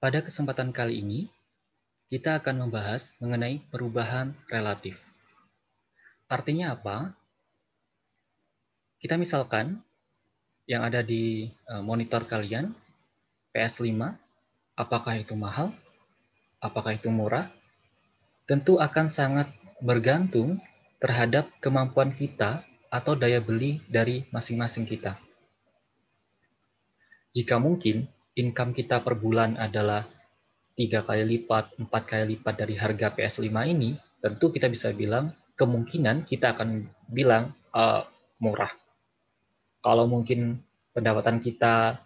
Pada kesempatan kali ini, kita akan membahas mengenai perubahan relatif. Artinya apa? Kita misalkan yang ada di monitor kalian, PS5, apakah itu mahal? Apakah itu murah? Tentu akan sangat bergantung terhadap kemampuan kita atau daya beli dari masing-masing kita. Jika mungkin income kita per bulan adalah 3 kali lipat, 4 kali lipat dari harga PS5 ini, tentu kita bisa bilang kemungkinan kita akan bilang murah. Kalau mungkin pendapatan kita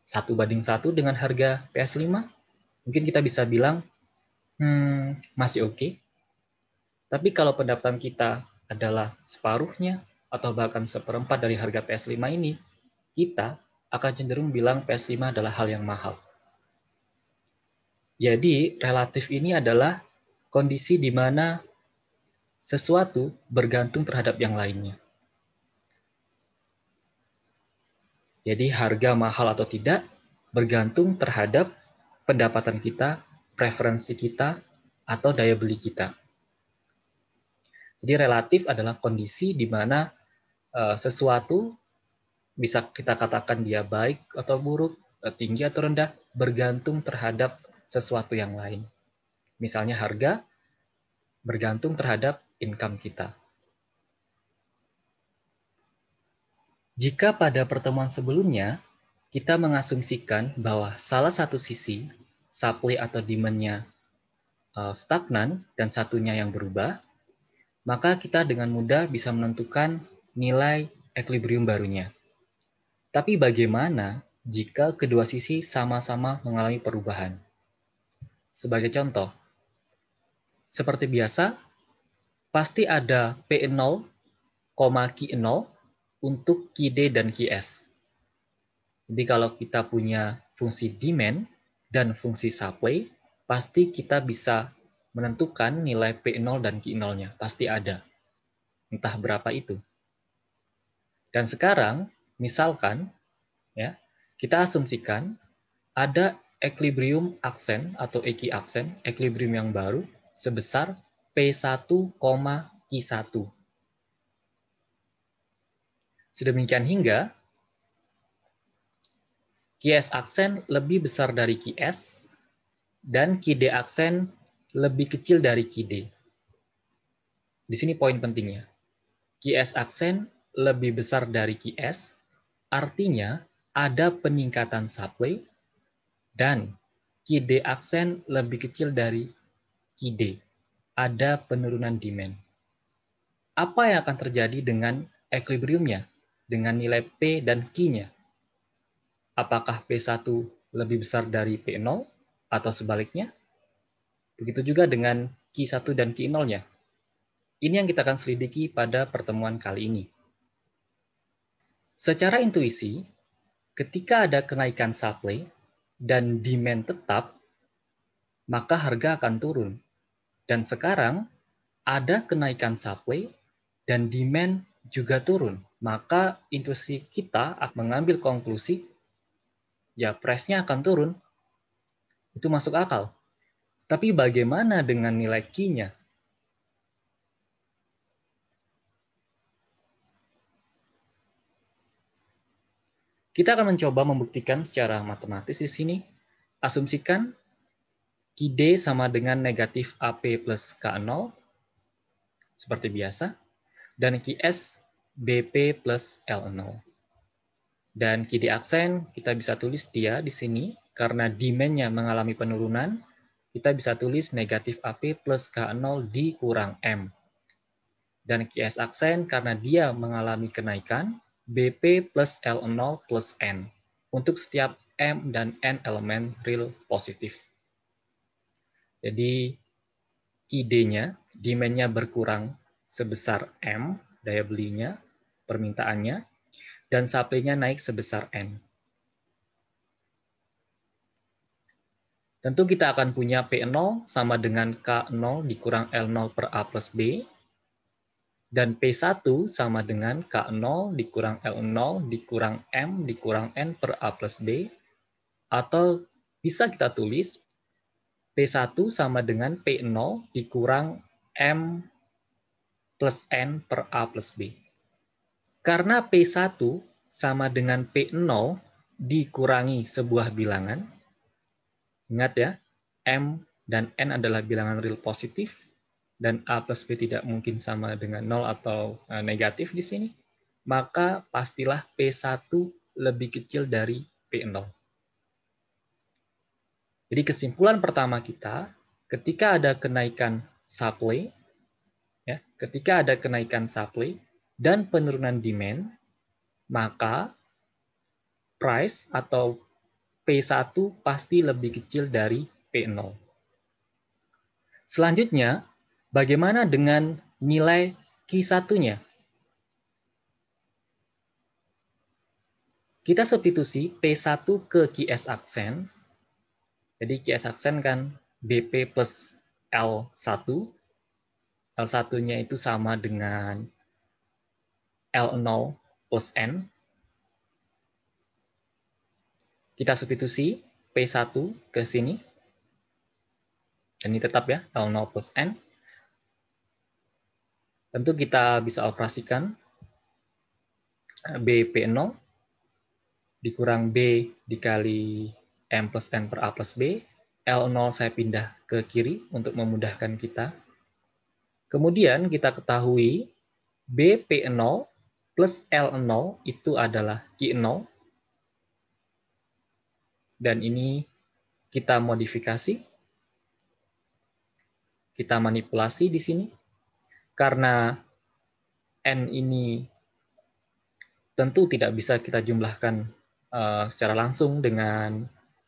1:1 dengan harga PS5, mungkin kita bisa bilang masih oke. Tapi kalau pendapatan kita adalah separuhnya atau bahkan seperempat dari harga PS5 ini, kita akan cenderung bilang PS5 adalah hal yang mahal. Jadi, relatif ini adalah kondisi di mana sesuatu bergantung terhadap yang lainnya. Jadi, harga mahal atau tidak bergantung terhadap pendapatan kita, preferensi kita, atau daya beli kita. Jadi, relatif adalah kondisi di mana sesuatu bisa kita katakan dia baik atau buruk, tinggi atau rendah, bergantung terhadap sesuatu yang lain. Misalnya harga bergantung terhadap income kita. Jika pada pertemuan sebelumnya, kita mengasumsikan bahwa salah satu sisi, supply atau demand-nya stagnan dan satunya yang berubah, maka kita dengan mudah bisa menentukan nilai equilibrium barunya. Tapi bagaimana jika kedua sisi sama-sama mengalami perubahan? Sebagai contoh, seperti biasa, pasti ada P0, Q0 untuk QD dan QS. Jadi kalau kita punya fungsi demand dan fungsi supply, pasti kita bisa menentukan nilai P0 dan Q0-nya. Pasti ada. Entah berapa itu. Dan sekarang, misalkan, ya, kita asumsikan ada equilibrium aksen atau equiaksen, equilibrium yang baru, sebesar P1, Q1. Sedemikian hingga QS aksen lebih besar dari QS dan QD aksen lebih kecil dari QD. Di sini poin pentingnya. QS aksen lebih besar dari QS, artinya ada peningkatan supply, dan QD aksen lebih kecil dari QD, ada penurunan demand. Apa yang akan terjadi dengan equilibriumnya, dengan nilai P dan Q-nya? Apakah P1 lebih besar dari P0 atau sebaliknya? Begitu juga dengan Q1 dan Q0-nya. Ini yang kita akan selidiki pada pertemuan kali ini. Secara intuisi, ketika ada kenaikan supply dan demand tetap, maka harga akan turun. Dan sekarang ada kenaikan supply dan demand juga turun. Maka intuisi kita akan mengambil konklusi, ya price-nya akan turun. Itu masuk akal. Tapi bagaimana dengan nilai Q-nya? Kita akan mencoba membuktikan secara matematis di sini. Asumsikan QD sama dengan negatif AP plus K0, seperti biasa, dan QS BP plus L0. Dan QD aksen, kita bisa tulis dia di sini, karena demand-nya mengalami penurunan, kita bisa tulis negatif AP plus K0 dikurang M. Dan QS aksen, karena dia mengalami kenaikan, BP plus L0 plus N untuk setiap M dan N elemen real positif. Jadi ID-nya, demand-nya berkurang sebesar M, daya belinya, permintaannya, dan supply-nya naik sebesar N. Tentu kita akan punya P0 sama dengan K0 dikurang L0 per A plus B, dan P1 sama dengan K0 dikurang L0 dikurang M dikurang N per A plus B, atau bisa kita tulis P1 sama dengan P0 dikurang M plus N per A plus B. Karena P1 sama dengan P0 dikurangi sebuah bilangan, ingat ya, M dan N adalah bilangan real positif, dan A plus B tidak mungkin sama dengan 0 atau negatif di sini, maka pastilah P1 lebih kecil dari P0. Jadi kesimpulan pertama kita, ketika ada kenaikan supply, ya, ketika ada kenaikan supply dan penurunan demand, maka price atau P1 pasti lebih kecil dari P0. Selanjutnya, bagaimana dengan nilai Q1-nya? Kita substitusi P1 ke QS aksen. Jadi QS aksen kan BP plus L1. L1-nya itu sama dengan L0 plus N. Kita substitusi P1 ke sini. Dan ini tetap ya, L0 plus N. Tentu kita bisa operasikan BP0 dikurang B dikali M plus N per A plus B. L0 saya pindah ke kiri untuk memudahkan kita. Kemudian kita ketahui BP0 plus L0 itu adalah Q0. Dan ini kita modifikasi. Kita manipulasi di sini. Karena N ini tentu tidak bisa kita jumlahkan secara langsung dengan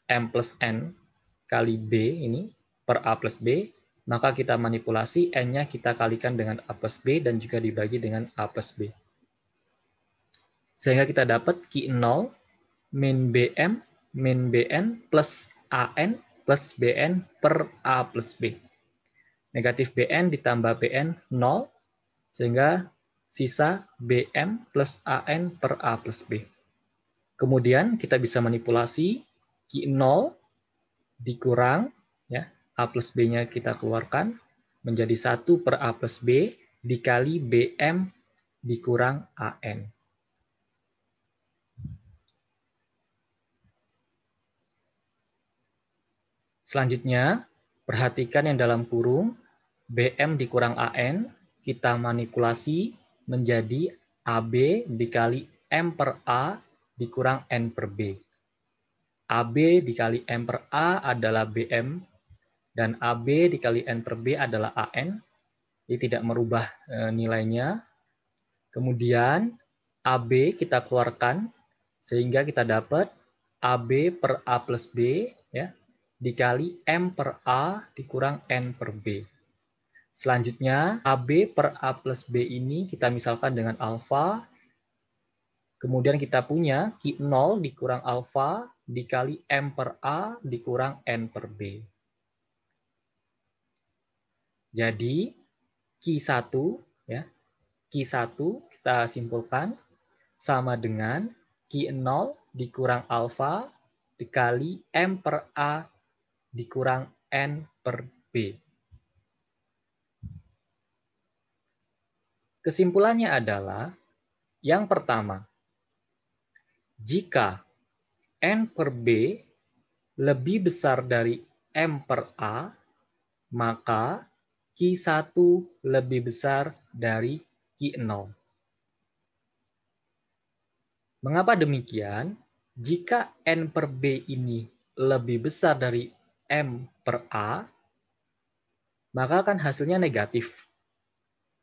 M plus N kali B ini per A plus B, maka kita manipulasi N-nya kita kalikan dengan A plus B dan juga dibagi dengan A plus B. Sehingga kita dapat Q0 min BM min BN plus AN plus BN per A plus B. Negatif BN ditambah BN 0, sehingga sisa BM plus AN per A plus B. Kemudian kita bisa manipulasi Q0 dikurang, ya, A plus B-nya kita keluarkan, menjadi 1 per A plus B dikali BM dikurang AN. Selanjutnya, perhatikan yang dalam kurung, BM dikurang AN, kita manipulasi menjadi AB dikali M per A dikurang N per B. AB dikali M per A adalah BM, dan AB dikali N per B adalah AN. Ini tidak merubah nilainya. Kemudian AB kita keluarkan, sehingga kita dapat AB per A plus B, ya, dikali M per A dikurang N per B. Selanjutnya, AB per A plus B ini kita misalkan dengan alfa. Kemudian kita punya Q0 dikurang alfa dikali M per A dikurang N per B. Jadi, Q1, ya, Q1 kita simpulkan sama dengan Q0 dikurang alfa dikali M per A dikurang N per B. Kesimpulannya adalah, yang pertama, jika N per B lebih besar dari M per A, maka Q1 lebih besar dari Q0. Mengapa demikian? Jika N per B ini lebih besar dari M per A, maka kan hasilnya negatif.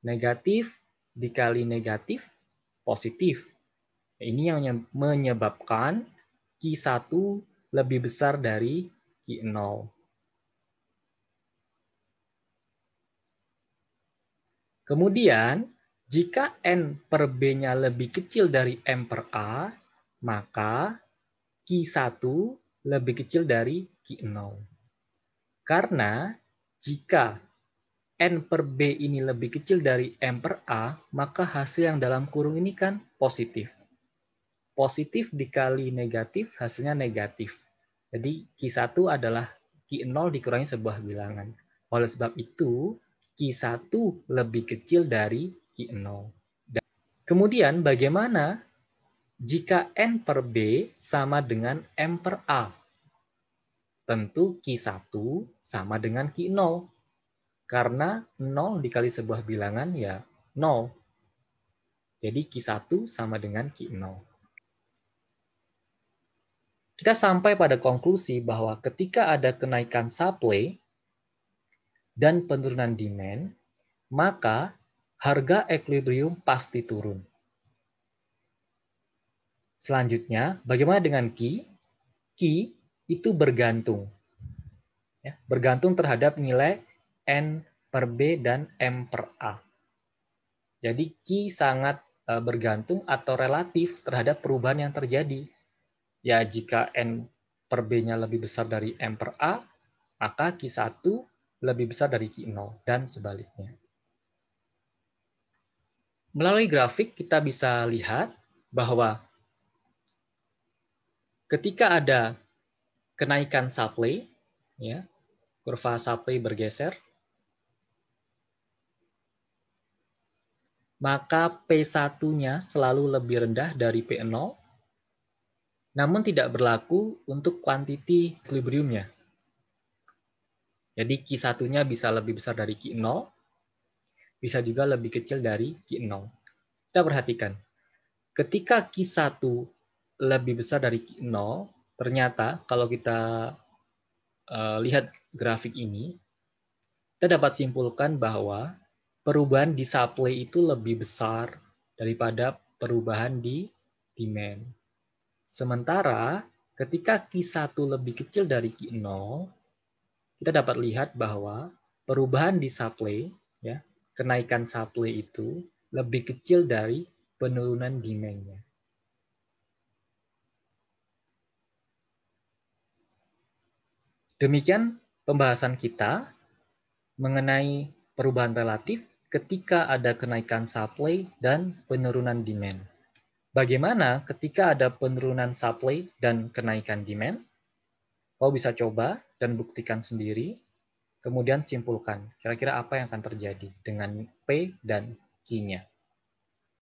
Negatif dikali negatif, positif. Ini yang menyebabkan Q1 lebih besar dari Q0. Kemudian, jika N per B-nya lebih kecil dari M per A, maka Q1 lebih kecil dari Q0. Karena jika N per B ini lebih kecil dari M per A, maka hasil yang dalam kurung ini kan positif. Positif dikali negatif, hasilnya negatif. Jadi Q1 adalah Q0 dikurangi sebuah bilangan. Oleh sebab itu, Q1 lebih kecil dari Q0. Kemudian bagaimana jika N per B sama dengan M per A? Tentu Q1 sama dengan Q0. Karena 0 dikali sebuah bilangan ya 0. Jadi Q1 sama dengan Q0. Kita sampai pada konklusi bahwa ketika ada kenaikan supply dan penurunan demand, maka harga equilibrium pasti turun. Selanjutnya, bagaimana dengan Q? Q itu bergantung. Ya, bergantung terhadap nilai N per B dan M per A. Jadi Q sangat bergantung atau relatif terhadap perubahan yang terjadi. Ya, jika N per B-nya lebih besar dari M per A, maka Q1 lebih besar dari Q0, dan sebaliknya. Melalui grafik, kita bisa lihat bahwa ketika ada kenaikan supply, ya, kurva supply bergeser, maka P1-nya selalu lebih rendah dari P0, namun tidak berlaku untuk quantity equilibrium-nya. Jadi Q1-nya bisa lebih besar dari Q0, bisa juga lebih kecil dari Q0. Kita perhatikan, ketika Q1 lebih besar dari Q0, ternyata kalau kita lihat grafik ini, kita dapat simpulkan bahwa perubahan di supply itu lebih besar daripada perubahan di demand. Sementara ketika Q1 lebih kecil dari Q0, kita dapat lihat bahwa perubahan di supply, ya, kenaikan supply itu lebih kecil dari penurunan demand-nya. Demikian pembahasan kita mengenai perubahan relatif ketika ada kenaikan supply dan penurunan demand. Bagaimana ketika ada penurunan supply dan kenaikan demand? Kau bisa coba dan buktikan sendiri, kemudian simpulkan kira-kira apa yang akan terjadi dengan P dan Q-nya.